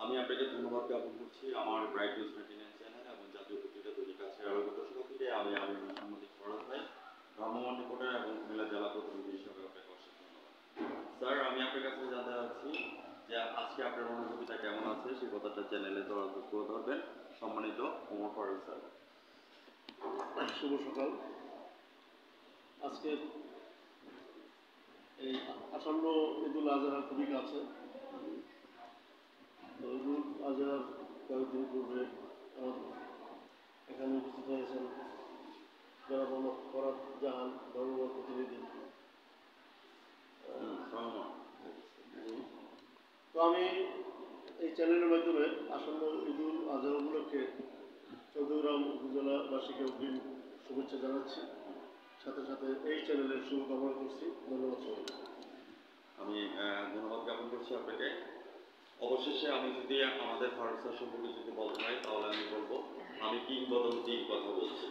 আমি আপনাকে ধন্যবাদ জ্ঞাপন করছি আমার ব্রাইট নিউজ 29 চ্যানেল এবং জাতীয় পত্রিকা দৈনিক কাছের আলোকিত দর্শক থেকে আমি সাংবাদিক ফরাজ ভাই ভ্রাম্যমাণ রিপোর্টার এবং কুমিল্লা জেলা প্রতিনিধি হিসেবে আপনাকে অসংখ্য ধন্যবাদ। স্যার আমি আপনার কাছে জানতে চাচ্ছি যে আজকে আপনার অনুভূতিটা কেমন আছে সেই কথাটা চ্যানেলে তুলে ধরবেন সম্মানিত ওমর ফারুক স্যার। শুভ সকাল। আজকে এই আসন্ন ঈদুল আজহা খুবই কাছে। ঈদুল আজহার কয়েকদিন পূর্বে এখানে উপস্থিত হয়েছেন জনাব ফরাদ জাহান ধর্মঘট প্রতিনিধি। তো আমি এই চ্যানেলের মাধ্যমে আসন্ন ঈদুল আজহা উপলক্ষে চৌদ্দগ্রাম উপজেলাবাসীকে অগ্রিম শুভেচ্ছা জানাচ্ছি, সাথে সাথে এই চ্যানেলের শুভকামনা করছি। ধন্যবাদ সবাইকে। আমি ধন্যবাদ জ্ঞাপন করছি আপনাকে। অবশেষে আমি যদি আমাদের ফারুক স্যার সম্পর্কে যদি বলতে হয় তাহলে আমি বলবো আমি কিংবদন্তির কথা বলছি,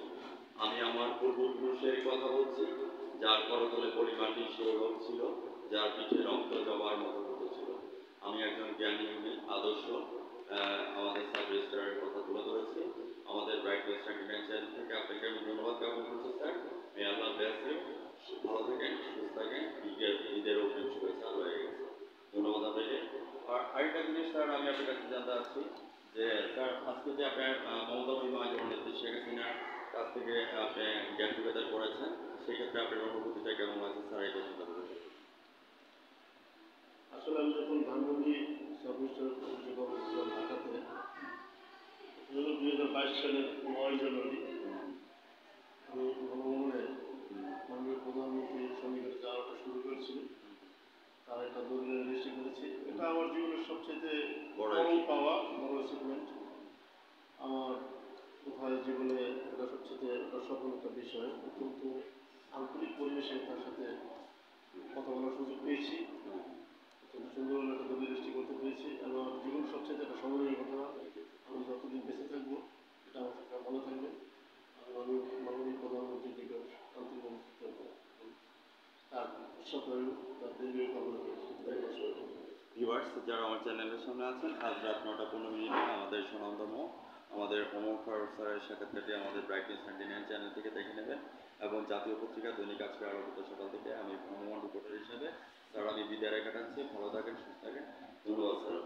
আমি আমার পূর্বপুরুষের কথা বলছি, যার করতলে পরিমাটি সৌরভ ছিল, যার পিঠে রক্ত জবার মতো ছিল। আমি একজন জ্ঞানী আদর্শ আমাদের সাব রেজিস্ট্রারের কথা তুলে ধরেছি। আমাদের ব্রাইট নিউজ 29 চ্যানেল থেকে আপনাকে আমি ধন্যবাদ জ্ঞাপন করছি sir. May Allah bless you, ভালো থাকেন, সুস্থ থাকেন, ঈদের অগ্রিম শুভেচ্ছা রয়ে গেছে। ধন্যবাদ আপনাকে। আর আরেকটা জিনিস স্যার আমি আপনার কাছে জানতে চাচ্ছি যে স্যার আজকে যে আপনার মমতা বন্দ্যোপাধ্যায় জননেত্রী শেখ হাসিনার কাছ থেকে আপনি গেট টুগেদার করেছেন, সেক্ষেত্রে আপনার অনুভূতিটা কেমন আছে স্যার এটা চিন্তা করবেন। আসলে আমি যখন ধানমন্ডি সাব রেজিস্ট্রার ঢাকাতে 2022 সালের 9 জানুয়ারি আমি ভ্রমণে মাননীয় প্রধানমন্ত্রীর সন্নিকটে যাওয়াটা শুরু করেছিল। তার একটা দলিল রেজিস্ট্রি করেছি। এটা আমার জীবনের সবচেয়ে বড় পাওয়া, বড় অ্যাচিভমেন্ট। আমার কোথায় জীবনে এটা সবচেয়ে একটা সফল একটা বিষয়। অত্যন্ত আন্তরিক পরিবেশে তার সাথে কথা বলার সুযোগ পেয়েছি, অত্যন্ত সুন্দর একটা দলিল রেজিস্ট্রি করতে পেরেছি। আমার জীবন সবচেয়ে একটা স্মরণীয় ঘটনা। আমি যতদিন বেঁচে থাকবো এটা আমার সাথে ভালো থাকবে। আমি মাননীয় প্রধানমন্ত্রীর নিকট আন্তরিক তার সকল তার দলীয় কামনা করেছি। ভিউয়ার্স যারা আমার চ্যানেলের সামনে আছেন, আজ রাত 9:15 আমাদের সুনামধন্য আমাদের ওমর ফারুক স্যারের সাক্ষাৎকারটি আমাদের ব্রাইট নিউজ 29 চ্যানেল থেকে দেখে নেবেন এবং জাতীয় পত্রিকা দৈনিক আজকের আলোকিত সকাল থেকে আমি ভ্রাম্যমাণ রিপোর্টার হিসেবে স্যার আমি বিদায় কাটাচ্ছি। ভালো থাকেন, সুস্থ থাকেন। ধন্যবাদ স্যার।